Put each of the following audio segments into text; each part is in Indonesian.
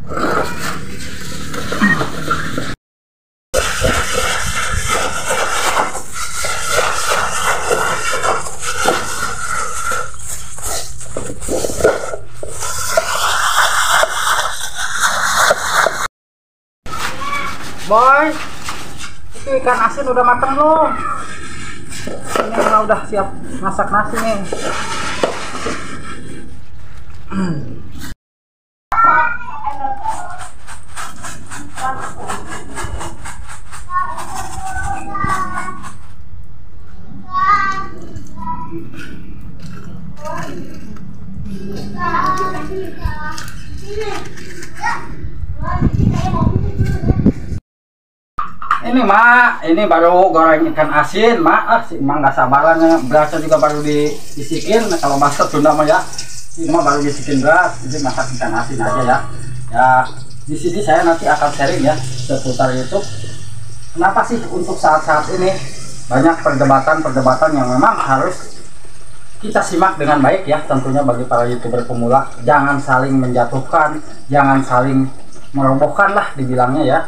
Boy, itu ikan asin udah matang belum? Ini udah siap masak nasi nih. Ini mak, ini baru goreng ikan asin mak. Si emang nggak sabaran ya, berasnya juga baru diisikin. Kalau masak Sunda mah ya, ini mah baru diisikin beras, jadi masak ikan asin aja ya. Ya di sini saya nanti akan sharing ya seputar YouTube. Kenapa sih untuk saat-saat ini banyak perdebatan yang memang harus kita simak dengan baik ya, tentunya bagi para YouTuber pemula. Jangan saling menjatuhkan, jangan saling merobohkan lah dibilangnya ya.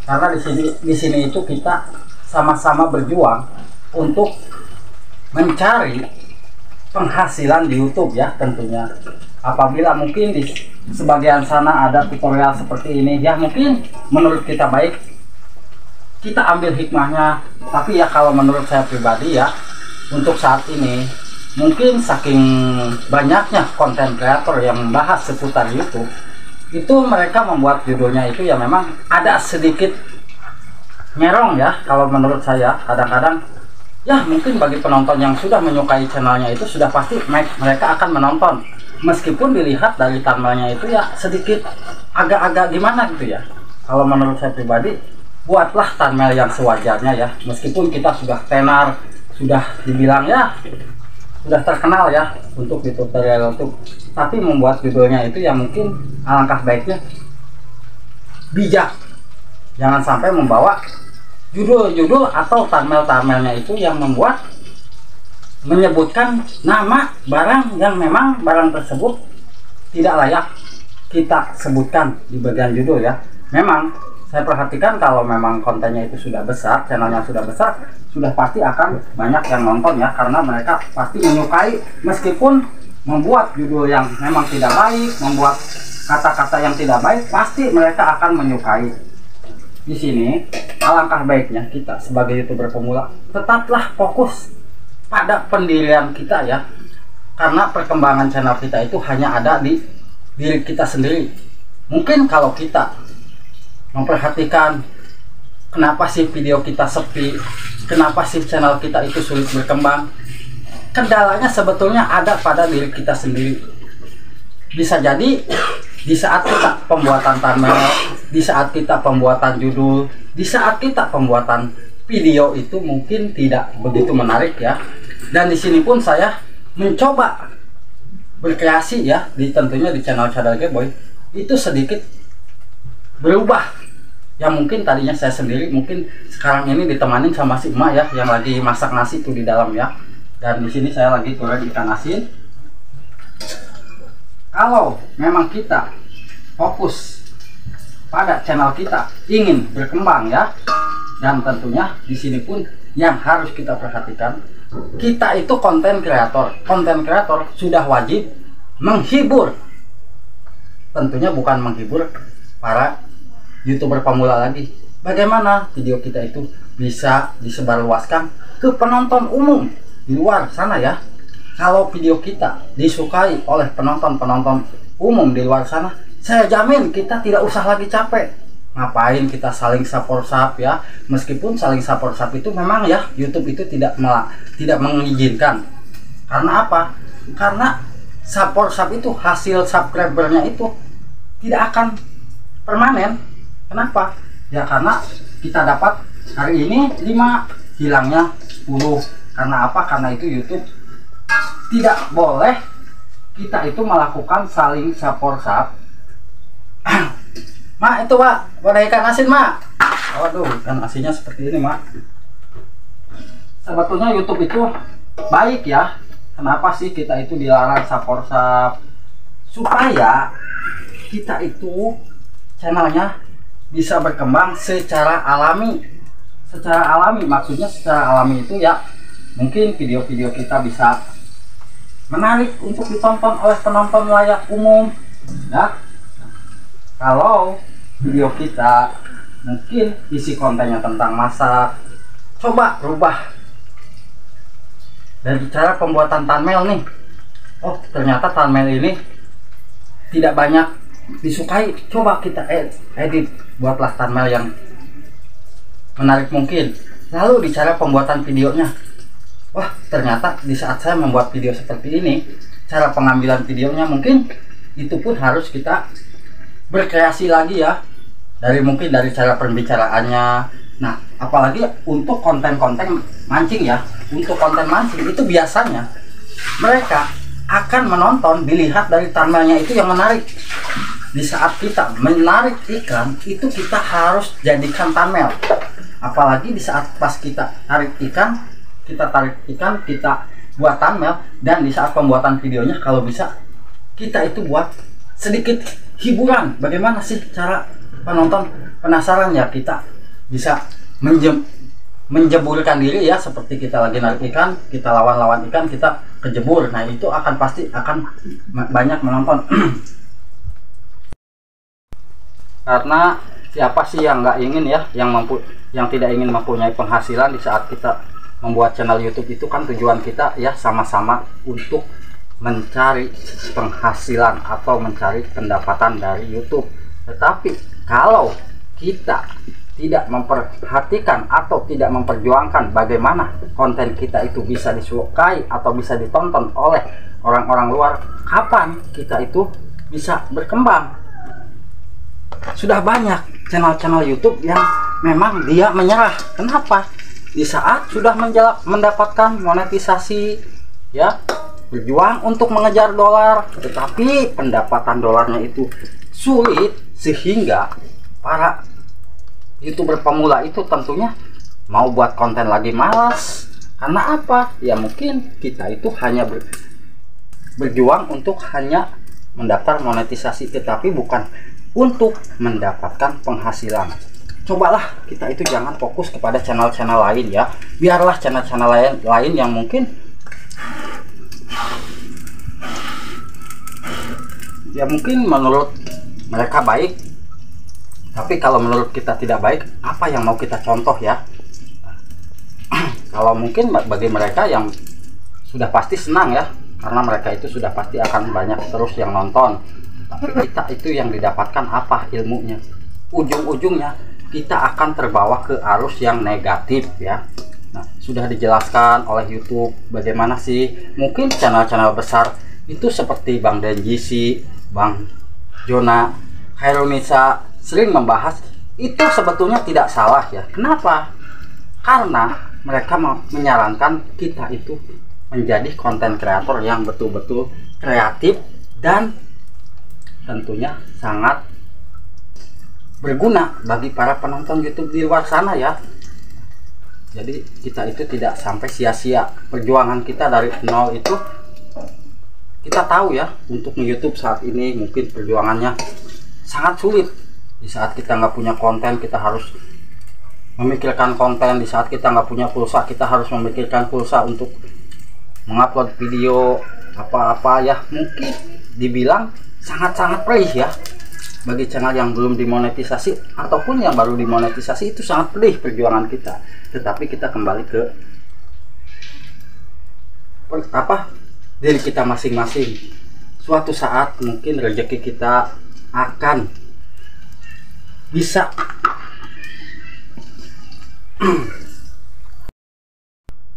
Karena di sini itu kita sama-sama berjuang untuk mencari penghasilan di YouTube ya tentunya. Apabila mungkin di sebagian sana ada tutorial seperti ini ya, mungkin menurut kita baik, kita ambil hikmahnya. Tapi ya kalau menurut saya pribadi ya, untuk saat ini mungkin saking banyaknya konten kreator yang membahas seputar YouTube, itu mereka membuat judulnya itu ya memang ada sedikit nyerong ya. Kalau menurut saya kadang-kadang ya mungkin bagi penonton yang sudah menyukai channelnya itu sudah pasti mereka akan menonton, meskipun dilihat dari thumbnailnya itu ya sedikit agak-agak gimana gitu ya. Kalau menurut saya pribadi, buatlah thumbnail yang sewajarnya ya, meskipun kita sudah tenar, sudah dibilang ya sudah terkenal ya untuk di tutorial YouTube, tapi membuat judulnya itu yang mungkin alangkah baiknya bijak. Jangan sampai membawa judul-judul atau thumbnail-thumbnailnya itu yang membuat menyebutkan nama barang yang memang barang tersebut tidak layak kita sebutkan di bagian judul ya. Memang saya perhatikan kalau memang kontennya itu sudah besar, channelnya sudah besar, sudah pasti akan banyak yang nonton ya, karena mereka pasti menyukai, meskipun membuat judul yang memang tidak baik, membuat kata-kata yang tidak baik, pasti mereka akan menyukai. Di sini alangkah baiknya kita sebagai YouTuber pemula tetaplah fokus pada pendirian kita ya, karena perkembangan channel kita itu hanya ada di diri kita sendiri. Mungkin kalau kita memperhatikan kenapa sih video kita sepi, kenapa sih channel kita itu sulit berkembang, kendalanya sebetulnya ada pada diri kita sendiri. Bisa jadi di saat kita pembuatan thumbnail, di saat kita pembuatan judul, di saat kita pembuatan video itu mungkin tidak begitu menarik ya. Dan di sini pun saya mencoba berkreasi ya, tentunya di channel Cadel Boy itu sedikit berubah. Yang mungkin tadinya saya sendiri, mungkin sekarang ini ditemanin sama si emak ya, yang lagi masak nasi itu di dalam ya. Dan di sini saya lagi goreng ikan asin. Kalau memang kita fokus pada channel kita ingin berkembang ya, dan tentunya di sini pun yang harus kita perhatikan, kita itu konten kreator. Konten kreator sudah wajib menghibur, tentunya bukan menghibur para YouTuber pemula lagi. Bagaimana video kita itu bisa disebarluaskan ke penonton umum di luar sana ya. Kalau video kita disukai oleh penonton umum di luar sana, saya jamin kita tidak usah lagi capek. Ngapain kita saling support ya, meskipun saling support itu memang ya YouTube itu tidak mengizinkan. Karena apa? Karena support itu hasil subscribernya itu tidak akan permanen. Kenapa? Ya karena kita dapat hari ini 5, hilangnya 10. Karena apa? Karena itu YouTube tidak boleh kita itu melakukan saling support. Mak, itu Mak, wadah ikan asin Mak. Waduh, ikan asinnya seperti ini Mak. Sebetulnya YouTube itu baik ya. Kenapa sih kita itu dilarang support? Supaya kita itu channelnya bisa berkembang secara alami. Secara alami maksudnya secara alami itu ya mungkin video-video kita bisa menarik untuk ditonton oleh penonton layak umum ya. Kalau video kita mungkin isi kontennya tentang masak, coba rubah dari cara pembuatan thumbnail nih. Oh ternyata thumbnail ini tidak banyak disukai, coba kita edit, buatlah thumbnail yang menarik mungkin. Lalu di cara pembuatan videonya, wah ternyata di saat saya membuat video seperti ini, cara pengambilan videonya mungkin itu pun harus kita berkreasi lagi ya, dari mungkin dari cara pembicaraannya. Nah apalagi untuk konten-konten mancing ya, untuk konten mancing itu biasanya mereka akan menonton dilihat dari thumbnailnya itu yang menarik. Di saat kita menarik ikan itu kita harus jadikan thumbnail, apalagi di saat pas kita tarik ikan, kita buat thumbnail, dan di saat pembuatan videonya kalau bisa kita itu buat sedikit hiburan. Bagaimana sih cara penonton penasaran ya, kita bisa menjeburkan diri ya, seperti kita lagi narik ikan, kita lawan ikan, kita kejebur. Nah itu pasti akan banyak menonton. Karena siapa sih yang nggak ingin ya, yang tidak ingin mempunyai penghasilan di saat kita membuat channel YouTube. Itu kan tujuan kita ya, sama-sama untuk mencari penghasilan atau mencari pendapatan dari YouTube. Tetapi kalau kita tidak memperhatikan atau tidak memperjuangkan bagaimana konten kita itu bisa disukai atau bisa ditonton oleh orang-orang luar, kapan kita itu bisa berkembang? Sudah banyak channel-channel YouTube yang memang dia menyerah. Kenapa? Di saat sudah mendapatkan monetisasi ya, berjuang untuk mengejar dolar, tetapi pendapatan dolarnya itu sulit, sehingga para YouTuber pemula itu tentunya mau buat konten lagi malas. Karena apa? Ya mungkin kita itu hanya berjuang untuk hanya mendaftar monetisasi, tetapi bukan untuk mendapatkan penghasilan. Cobalah kita itu jangan fokus kepada channel-channel lain ya. Biarlah channel-channel lain yang mungkin menurut mereka baik, tapi kalau menurut kita tidak baik, apa yang mau kita contoh ya? Kalau mungkin bagi mereka yang sudah pasti senang ya, karena mereka itu sudah pasti akan banyak terus yang nonton. Tapi kita itu yang didapatkan apa ilmunya? Ujung-ujungnya kita akan terbawa ke arus yang negatif ya. Nah sudah dijelaskan oleh YouTube bagaimana sih mungkin channel-channel besar itu seperti Bang Denjisi, Bang Jona, Hairunisa sering membahas itu, sebetulnya tidak salah ya. Kenapa? Karena mereka menyarankan kita itu menjadi konten kreator yang betul-betul kreatif dan tentunya sangat berguna bagi para penonton YouTube di luar sana ya. Jadi kita itu tidak sampai sia-sia perjuangan kita dari nol itu. Kita tahu ya, untuk YouTube saat ini mungkin perjuangannya sangat sulit. Di saat kita nggak punya konten, kita harus memikirkan konten. Di saat kita nggak punya pulsa, kita harus memikirkan pulsa untuk mengupload video apa-apa ya. Mungkin dibilang sangat-sangat perih ya bagi channel yang belum dimonetisasi ataupun yang baru dimonetisasi. Itu sangat perih perjuangan kita. Tetapi kita kembali ke diri kita masing-masing. Suatu saat mungkin rezeki kita akan bisa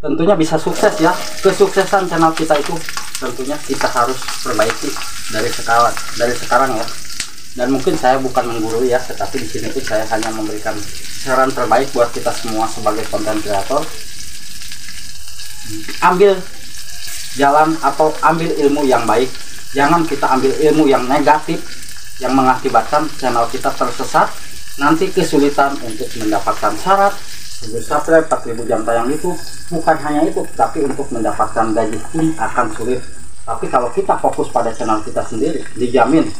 tentunya bisa sukses ya. Kesuksesan channel kita itu tentunya kita harus perbaiki dari sekarang ya. Dan mungkin saya bukan menggurui ya, tetapi di sini tuh saya hanya memberikan saran terbaik buat kita semua sebagai konten kreator. Ambil jalan atau ambil ilmu yang baik, jangan kita ambil ilmu yang negatif yang mengakibatkan channel kita tersesat. Nanti kesulitan untuk mendapatkan syarat subscribe 4000 jam tayang itu. Bukan hanya itu, tapi untuk mendapatkan gaji pun akan sulit. Tapi kalau kita fokus pada channel kita sendiri, dijamin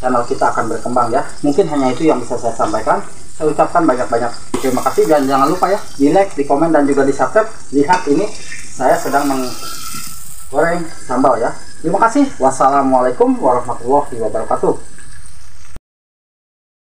channel kita akan berkembang ya. Mungkin hanya itu yang bisa saya sampaikan. Saya ucapkan banyak-banyak terima kasih, dan jangan lupa ya di like, di komen, dan juga di subscribe. Lihat ini saya sedang menggoreng sambal ya. Terima kasih. Wassalamualaikum warahmatullahi wabarakatuh.